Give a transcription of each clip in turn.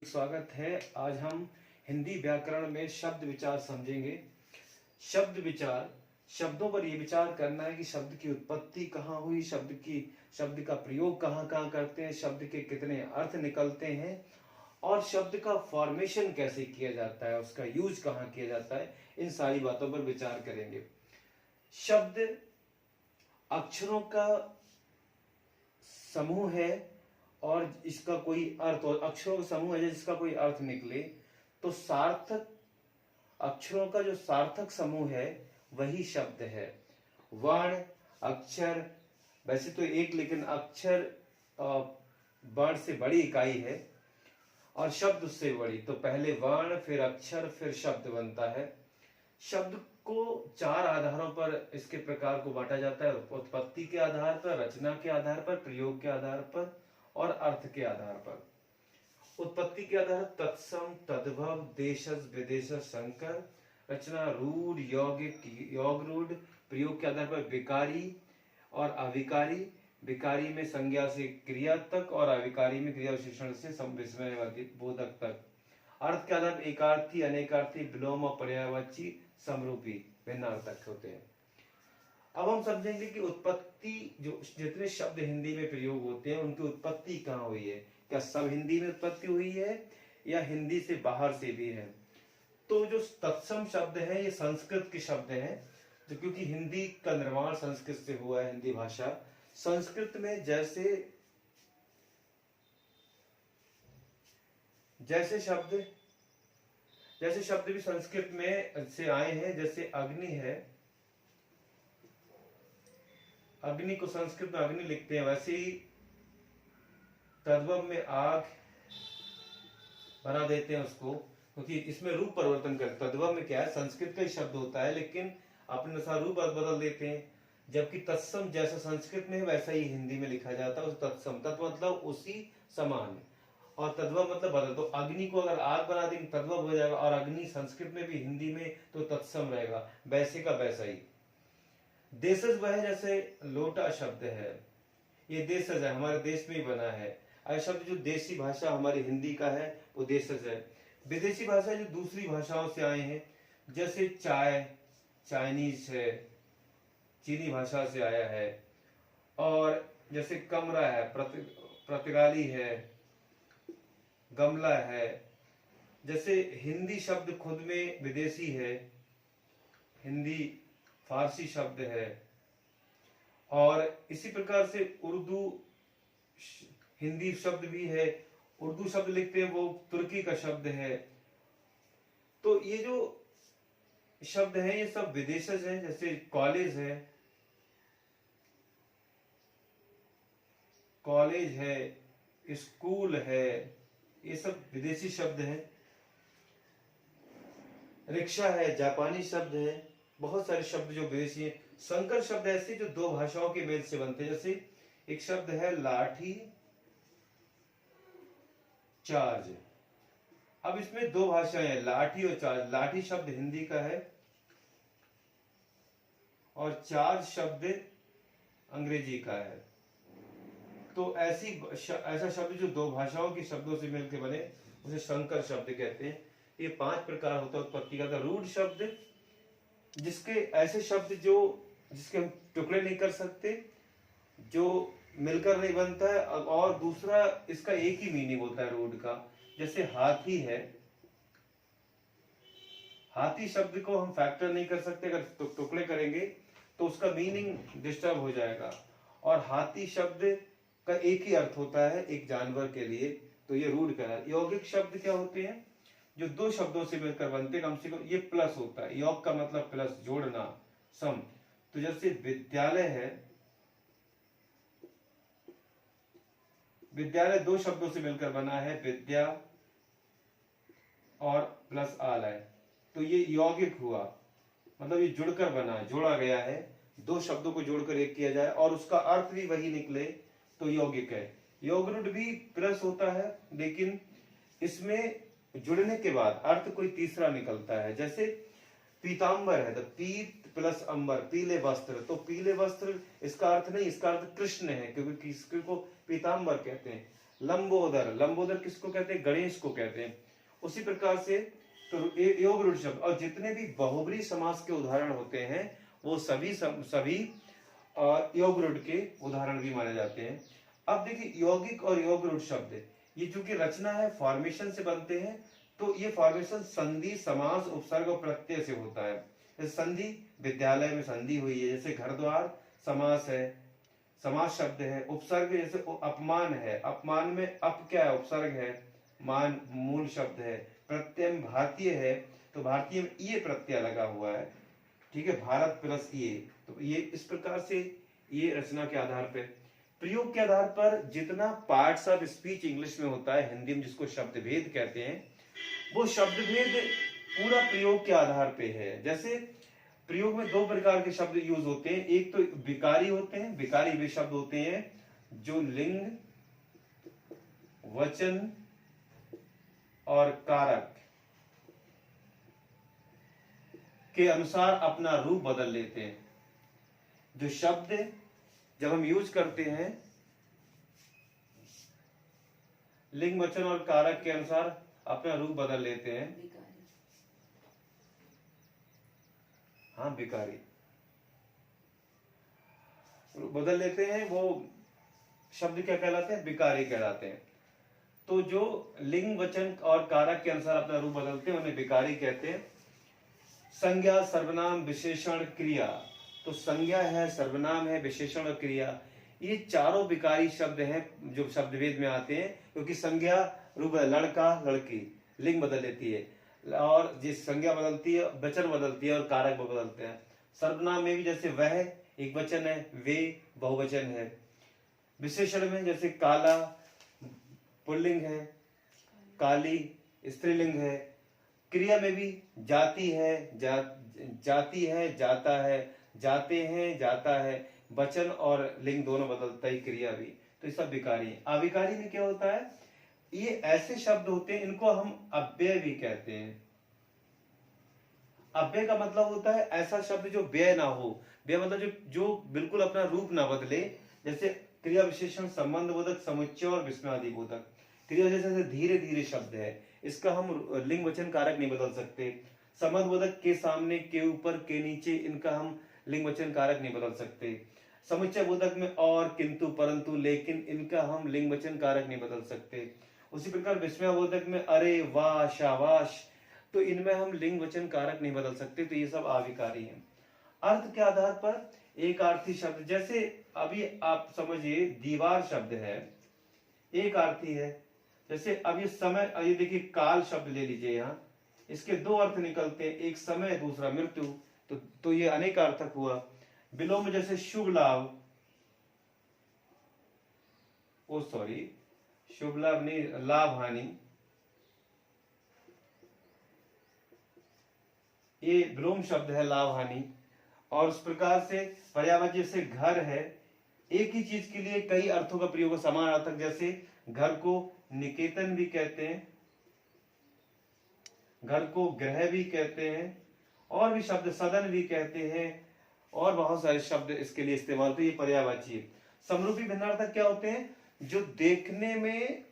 स्वागत है। आज हम हिंदी व्याकरण में शब्द विचार समझेंगे। शब्द विचार, शब्दों पर ये विचार करना है कि शब्द की उत्पत्ति कहाँ हुई, शब्द का प्रयोग कहाँ कहाँ करते हैं, शब्द के कितने अर्थ निकलते हैं और शब्द का फॉर्मेशन कैसे किया जाता है, उसका यूज कहाँ किया जाता है। इन सारी बातों पर विचार करेंगे। शब्द अक्षरों का समूह है और इसका कोई अर्थ, और अक्षरों का समूह है जिसका कोई अर्थ निकले तो सार्थक अक्षरों का जो सार्थक समूह है वही शब्द है। वर्ण, अक्षर, वैसे तो एक, लेकिन अक्षर वर्ण से बड़ी इकाई है और शब्द उससे बड़ी। तो पहले वर्ण, फिर अक्षर, फिर शब्द बनता है। शब्द को चार आधारों पर इसके प्रकार को बांटा जाता है: उत्पत्ति के आधार पर, रचना के आधार पर, प्रयोग के आधार पर और अर्थ के आधार पर। उत्पत्ति के आधार तत्सम, तद्भव, देशज, विदेशज, संकर। रचना रूढ़, यौगिक, योग रूढ़। प्रयोग के आधार पर विकारी और अविकारी। विकारी में संज्ञा से क्रिया तक और अविकारी में क्रिया विशेषण से विस्मय बोधक तक। अर्थ के आधार पर एकार्थी, अनेकार्थी, विलोम और पर्यायवाची, समरूपी, भिन्नार्थक होते हैं। अब हम समझेंगे कि उत्पत्ति, जो जितने शब्द हिंदी में प्रयोग होते हैं उनकी उत्पत्ति कहाँ हुई है। क्या सब हिंदी में उत्पत्ति हुई है या हिंदी से बाहर से भी है? तो जो तत्सम शब्द है ये संस्कृत के शब्द हैं, जो क्योंकि हिंदी का निर्माण संस्कृत से हुआ है। हिंदी भाषा, संस्कृत में जैसे शब्द भी संस्कृत में से आए हैं। जैसे अग्नि है, अग्नि को संस्कृत में अग्नि लिखते हैं, वैसे ही तद्भव में आग बना देते हैं उसको, क्योंकि इसमें रूप परिवर्तन करते। तद्भव में क्या है, संस्कृत का ही शब्द होता है लेकिन अपने अनुसार रूप बदल देते हैं। जबकि तत्सम जैसा संस्कृत में है वैसा ही हिंदी में लिखा जाता है। उस तत्सम, तत्व मतलब उसी समान, और तद्भव मतलब बदल। तो अग्नि को अगर आग बना देंगे तद्भव हो जाएगा, और अग्नि संस्कृत में भी हिंदी में तो तत्सम रहेगा, वैसे का वैसा ही। देशज वह, जैसे लोटा शब्द है, ये देशज है, हमारे देश में ही बना है। ऐसा शब्द जो देशी भाषा हमारी हिंदी का है वो देशज है। विदेशी भाषा जो दूसरी भाषाओं से आए हैं, जैसे चाय, चाइनीज है, चीनी भाषा से आया है। और जैसे कमरा है, पुर्तगाली है, गमला है। जैसे हिंदी शब्द खुद में विदेशी है, हिंदी फारसी शब्द है। और इसी प्रकार से उर्दू हिंदी शब्द भी है, उर्दू शब्द लिखते हैं वो तुर्की का शब्द है। तो ये जो शब्द हैं ये सब विदेशज हैं। जैसे कॉलेज है, स्कूल है, ये सब विदेशी शब्द हैं। रिक्शा है, जापानी शब्द है। बहुत सारे शब्द जो विदेशी हैं। संकर शब्द ऐसे जो दो भाषाओं के मेल से बनते हैं। जैसे एक शब्द है लाठी चार्ज। अब इसमें दो भाषाएं हैं, लाठी और चार्ज। लाठी शब्द हिंदी का है और चार्ज शब्द अंग्रेजी का है। तो ऐसा शब्द जो दो भाषाओं के शब्दों से मिलकर बने उसे संकर शब्द कहते हैं। ये 5 प्रकार होता है उत्पत्ति का। रूढ़ शब्द, जिसके ऐसे शब्द जिसके हम टुकड़े नहीं कर सकते, जो मिलकर नहीं बनता है, और दूसरा इसका एक ही मीनिंग होता है रूढ़ का। जैसे हाथी है, हाथी शब्द को हम फैक्टर नहीं कर सकते, अगर टुकड़े करेंगे तो उसका मीनिंग डिस्टर्ब हो जाएगा। और हाथी शब्द का एक ही अर्थ होता है एक जानवर के लिए, तो ये रूढ़ का है। यौगिक शब्द क्या होते हैं, जो दो शब्दों से मिलकर बनते, कम से कम ये प्लस होता है। योग का मतलब प्लस, जोड़ना, सम। तो जैसे विद्यालय है, विद्यालय दो शब्दों से मिलकर बना है, विद्या और प्लस आलय, तो ये यौगिक हुआ, मतलब ये जुड़कर बना है, जोड़ा गया है। दो शब्दों को जोड़कर एक किया जाए और उसका अर्थ भी वही निकले तो यौगिक है। योग रूढ़ भी प्लस होता है, लेकिन इसमें जुड़ने के बाद अर्थ कोई तीसरा निकलता है। जैसे पीतांबर है, तो पीत प्लस अंबर, पीले वस्त्र। तो पीले वस्त्र इसका अर्थ नहीं, इसका अर्थ कृष्ण है, क्योंकि कृष्ण को पीतांबर कहते हैं। लंबोदर, लंबोदर किसको कहते हैं? गणेश को कहते हैं। उसी प्रकार से तो योग रूढ़ शब्द और जितने भी बहुब्री समास के उदाहरण होते हैं वो सभी योग रूढ़ के उदाहरण भी माने जाते हैं। अब देखिए यौगिक और योग रूढ़ शब्द ये चूंकि रचना है, फॉर्मेशन से बनते हैं, तो ये फॉर्मेशन संधि, समास, उपसर्ग और प्रत्यय से होता है। संधि विद्यालय में संधि हुई है, जैसे घर द्वार समास है, समास शब्द है। उपसर्ग जैसे अपमान है, अपमान में अप क्या है? उपसर्ग है, मान मूल शब्द है। प्रत्यय में भारतीय है, तो भारतीय में ये प्रत्यय लगा हुआ है, ठीक है, भारत प्लस ये। तो ये इस प्रकार से ये रचना के आधार पर, प्रयोग के आधार पर जितना पार्ट्स ऑफ स्पीच इंग्लिश में होता है, हिंदी में जिसको शब्द भेद कहते हैं, वो शब्द भेद पूरा प्रयोग के आधार पे है। जैसे प्रयोग में दो प्रकार के शब्द यूज होते हैं, एक तो विकारी होते हैं, विकारी वे शब्द होते हैं जो लिंग, वचन और कारक के अनुसार अपना रूप बदल लेते हैं। जो शब्द जब हम यूज करते हैं लिंग, वचन और कारक के अनुसार अपना रूप बदल लेते हैं। हाँ, विकारी बदल लेते हैं, वो शब्द क्या कहलाते हैं? विकारी कहलाते हैं। तो जो लिंग, वचन और कारक के अनुसार अपना रूप बदलते हैं उन्हें विकारी कहते हैं। संज्ञा, सर्वनाम, विशेषण, क्रिया। तो संज्ञा है, सर्वनाम है, विशेषण और क्रिया, ये चारों विकारी शब्द हैं जो शब्दवेद में आते हैं, क्योंकि संज्ञा रूप लड़का, लड़की, लिंग बदल लेती है, और जिस संज्ञा बदलती है वचन बदलती है और कारक बदलते हैं। सर्वनाम में भी जैसे वह एक वचन है, वे बहुवचन है। विशेषण में जैसे काला पुल्लिंग है, काली स्त्रीलिंग है। क्रिया में भी जाती है, जाती है, जाता है, जाते हैं, जाता है, वचन और लिंग दोनों बदलता ही क्रिया भी। तो ये सब विकारी है। अविकारी में क्या होता है? ये ऐसे शब्द होते हैं, इनको हम अव्यय भी कहते हैं। अव्यय का मतलब होता है ऐसा शब्द जो व्यय ना हो। व्यय मतलब जो बिल्कुल अपना रूप ना बदले। जैसे क्रिया, विशेषण, संबंध बोधक, समुच्चय और विस्मयादि बोधक। क्रिया जैसे धीरे धीरे शब्द है, इसका हम लिंग, वचन, कारक नहीं बदल सकते। संबंध बोधक के सामने, के ऊपर, के नीचे, इनका हम लिंग, वचन, कारक नहीं बदल सकते। समुच्चय बोधक में और, किंतु, परंतु, लेकिन, इनका हम लिंग, वचन, कारक नहीं बदल सकते। उसी प्रकार विस्मय बोधक में अरे, वाह, शाबाश, तो इनमें हम लिंग, वचन, कारक नहीं बदल सकते। तो ये सब अविकारी हैं। अर्थ के आधार पर एक अर्थी शब्द, जैसे अभी आप समझिए दीवार शब्द है, एक अर्थी है। जैसे अब ये समय, ये देखिए काल शब्द ले लीजिए, यहाँ इसके दो अर्थ निकलते हैं, एक समय, दूसरा मृत्यु। तो ये अनेक अर्थक हुआ। विलोम जैसे शुभ लाभ, शुभ लाभ नहीं, लाभ हानि, ये विलोम शब्द है, लाभ हानि। और उस प्रकार से पर्यायवाची जैसे घर है, एक ही चीज के लिए कई अर्थों का प्रयोग, समान अर्थक। जैसे घर को निकेतन भी कहते हैं, घर को गृह भी कहते हैं, और भी शब्द सदन भी कहते हैं, और बहुत सारे शब्द इसके लिए इस्तेमाल। तो ये पर्यायवाची है। समरूपी भिन्नार्थक क्या होते हैं? जो देखने में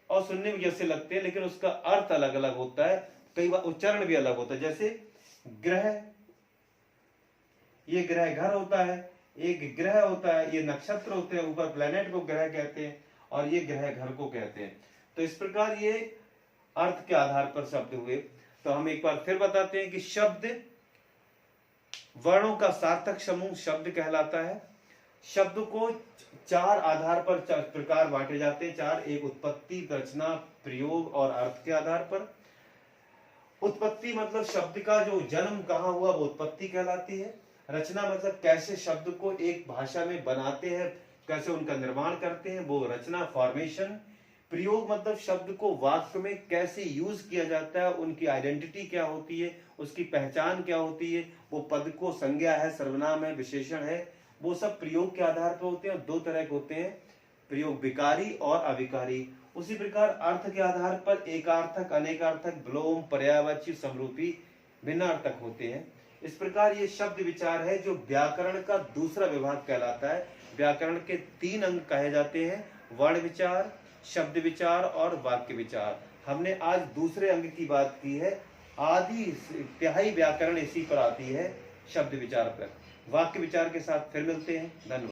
और सुनने में जैसे लगते हैं, लेकिन उसका अर्थ अलग अलग होता है, कई बार उच्चारण भी अलग होता है। जैसे ग्रह, ये ग्रह घर होता है, एक ग्रह होता है, ये नक्षत्र होते हैं, ऊपर प्लेनेट को ग्रह कहते हैं, और ये ग्रह घर को कहते हैं। तो इस प्रकार ये अर्थ के आधार पर शब्द हुए। तो हम एक बार फिर बताते हैं कि शब्द वर्णों का सार्थक समूह शब्द कहलाता है। शब्द को चार आधार पर चार प्रकार बांटे जाते हैं। चार, एक उत्पत्ति, रचना, प्रयोग और अर्थ के आधार पर। उत्पत्ति मतलब शब्द का जो जन्म कहाँ हुआ वो उत्पत्ति कहलाती है। रचना मतलब कैसे शब्द को एक भाषा में बनाते हैं, कैसे उनका निर्माण करते हैं, वो रचना, फॉर्मेशन। प्रयोग मतलब शब्द को वाक्य में कैसे यूज किया जाता है, उनकी आइडेंटिटी क्या होती है, उसकी पहचान क्या होती है, वो पद को संज्ञा है, सर्वनाम है, विशेषण है, वो सब प्रयोग के आधार पर होते हैं। और दो तरह के होते हैं, प्रयोग विकारी और अविकारी। उसी प्रकार अर्थ के आधार पर एकार्थक, अनेकार्थक, विलोम, पर्यायवाची, समरूपी, भिन्नार्थक होते हैं। इस प्रकार ये शब्द विचार है जो व्याकरण का दूसरा विभाग कहलाता है। व्याकरण के तीन अंग कहे जाते हैं, वर्ण विचार, शब्द विचार और वाक्य विचार। हमने आज दूसरे अंग की बात की है। आधी तिहाई व्याकरण इसी पर आती है, शब्द विचार पर। वाक्य विचार के साथ फिर मिलते हैं। धन्यवाद।